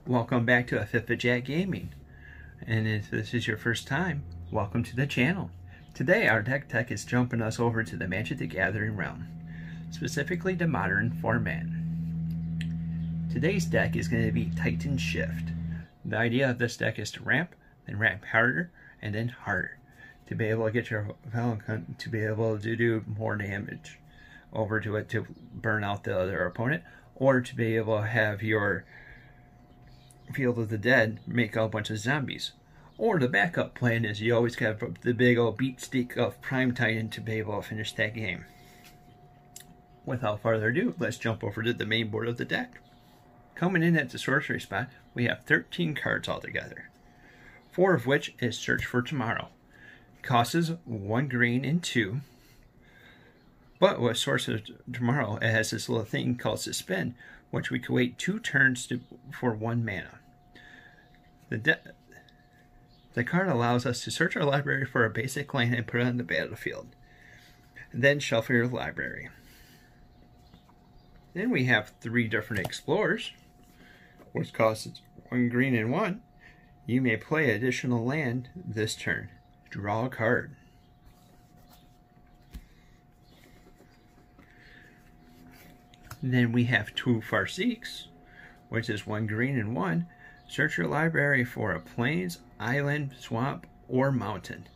Welcome back to a Fifth of Jack Gaming, and if this is your first time, welcome to the channel. Today our deck tech is jumping us over to the Magic the Gathering realm, specifically the modern format. Today's deck is going to be Titan Shift. The idea of this deck is to ramp, then ramp harder, and then harder, to be able to get your Valakut to be able to do more damage over to it to burn out the other opponent, or to be able to have your Field of the Dead make a bunch of zombies. Or the backup plan is you always got the big old beat stick of Prime Titan to be able to finish that game. Without further ado, let's jump over to the main board of the deck. Coming in at the sorcery spot, we have 13 cards altogether, 4 of which is Search for Tomorrow. Costs 1 green and 2. But with Sorcerer Tomorrow, it has this little thing called Suspend, which we can wait 2 turns for 1 mana. The card allows us to search our library for a basic land and put it on the battlefield. And then shuffle your library. Then we have 3 different Explorers, which costs 1 green and 1. You may play additional land this turn. Draw a card. Then we have 2 Farseeks, which is 1 green and 1. Search your library for a plains, island, swamp, or mountain,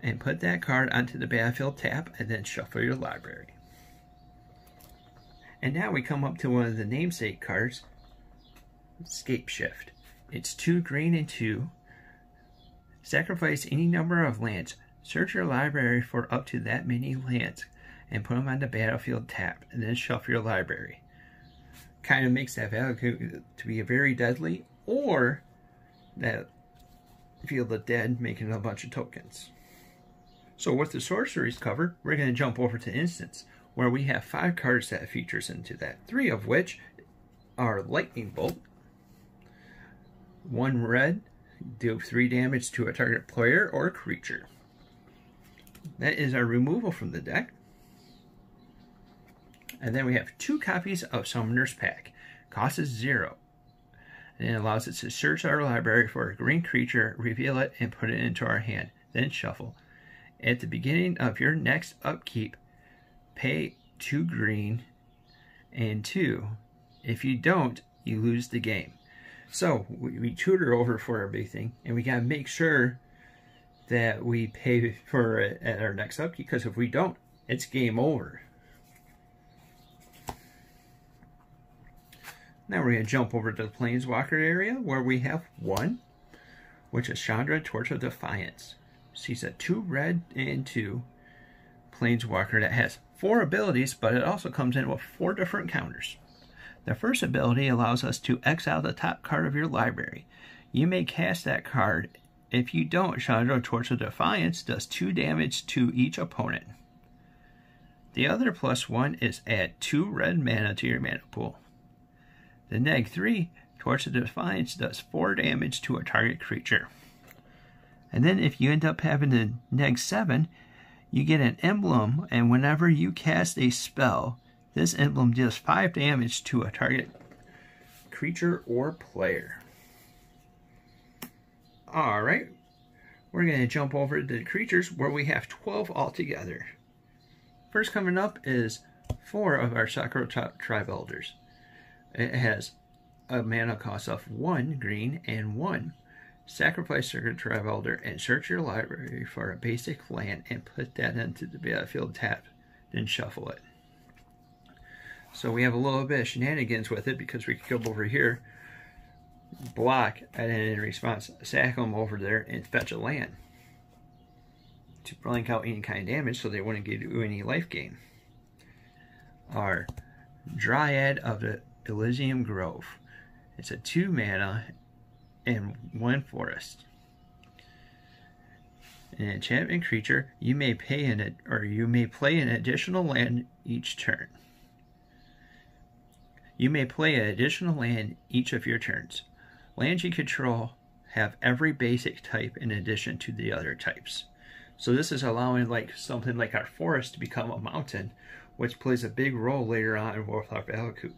and put that card onto the battlefield tap, and then shuffle your library. And now we come up to one of the namesake cards, Scape Shift. It's 2 green and 2. Sacrifice any number of lands. Search your library for up to that many lands, and put them on the battlefield tap, and then shuffle your library. Kind of makes that Valakut to be very deadly, or that Field of Dead making a bunch of tokens. So with the sorceries covered, we're going to jump over to Instants, where we have 5 cards that features into that, 3 of which are Lightning Bolt. 1 red, deal 3 damage to a target player or creature. That is our removal from the deck. And then we have 2 copies of Summoner's Pack. Cost is 0. And it allows us to search our library for a green creature, reveal it, and put it into our hand. Then shuffle. At the beginning of your next upkeep, pay 2 green and 2. If you don't, you lose the game. So we tutor over for our big thing, and we gotta make sure that we pay for it at our next upkeep, because if we don't, it's game over. Now we're going to jump over to the Planeswalker area, where we have 1, which is Chandra, Torch of Defiance. She's a 2 red and 2 Planeswalker that has 4 abilities, but it also comes in with 4 different counters. The first ability allows us to exile the top card of your library. You may cast that card. If you don't, Chandra, Torch of Defiance does 2 damage to each opponent. The other +1 is add 2 red mana to your mana pool. The -3, Torch of Defiance does 4 damage to a target creature. And then if you end up having a -7, you get an emblem, and whenever you cast a spell, this emblem deals 5 damage to a target creature or player. Alright, we're going to jump over to the creatures, where we have 12 altogether. First coming up is 4 of our Sorcerer Tribe Elders. It has a mana cost of 1 green and 1. Sacrifice Sorcerer Tribe Elder and search your library for a basic land and put that into the battlefield tap, then shuffle it. So we have a little bit of shenanigans with it, because we can come over here, block, and then in response sack them over there and fetch a land to blank out any kind of damage, so they wouldn't give you any life gain. Our Dryad of the Elysium Grove. It's a 2 mana and 1 forest. An enchantment creature. You may pay in it, or you may play an additional land each turn. You may play an additional land each of your turns. Lands you control have every basic type in addition to the other types. So this is allowing like something like our forest to become a mountain, which plays a big role later on with our Valakut.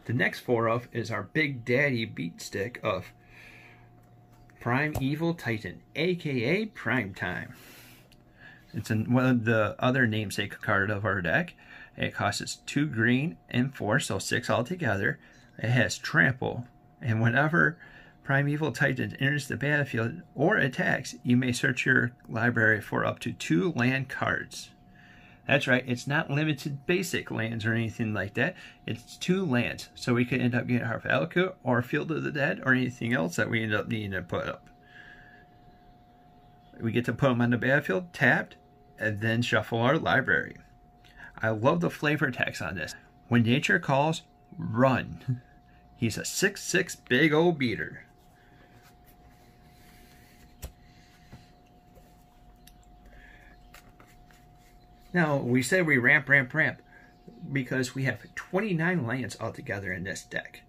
The next 4 of is our Big Daddy beat stick of Primeval Titan, aka Prime Time. It's one of the other namesake card of our deck. It costs 2 green and 4, so 6 altogether. It has trample, and whenever Primeval Titan enters the battlefield or attacks, you may search your library for up to 2 land cards. That's right, it's not limited basic lands or anything like that. It's 2 lands, so we could end up getting our Valakut or Field of the Dead or anything else that we end up needing to put up. We get to put them on the battlefield, tapped, and then shuffle our library. I love the flavor text on this. When nature calls, run. He's a 6/6 big old beater. Now, we said we ramp because we have 29 lands altogether in this deck.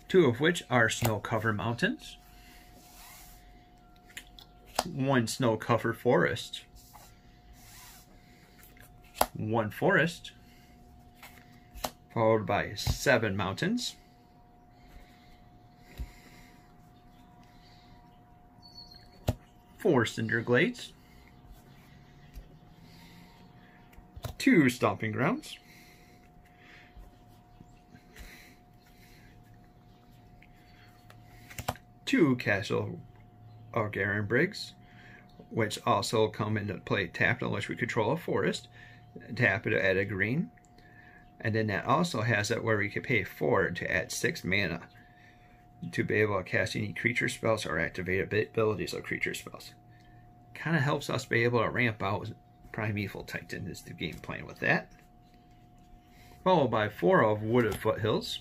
2 of which are snow-covered mountains, 1 snow-covered forest, 1 forest, followed by 7 mountains, 4 cinder glades, 2 stomping grounds, 2 castle of Garen Briggs, which also come into play tapped unless we control a forest. Tap it to add a green, and then that also has it where we could pay 4 to add 6 mana to be able to cast any creature spells or activate abilities of creature spells. Kind of helps us be able to ramp out Primeval Titan is the game plan with that. Followed by 4 of Wooded Foothills,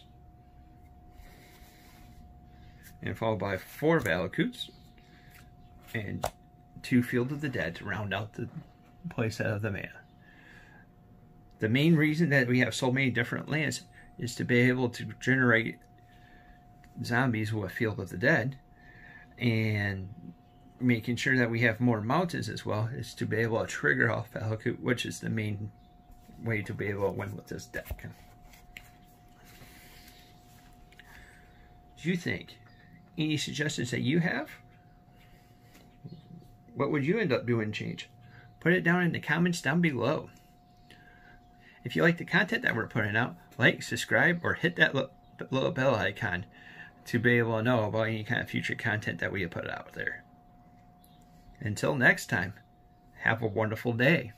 and followed by 4 Valakuts and 2 Field of the Dead to round out the playset of the mana. The main reason that we have so many different lands is to be able to generate zombies with Field of the Dead, and making sure that we have more mountains as well is to be able to trigger off Valakut, which is the main way to be able to win with this deck. Do you think? Any suggestions that you have? What would you end up doing change? Put it down in the comments down below. If you like the content that we're putting out, like, subscribe, or hit that little bell icon to be able to know about any kind of future content that we put out there. Until next time, have a wonderful day.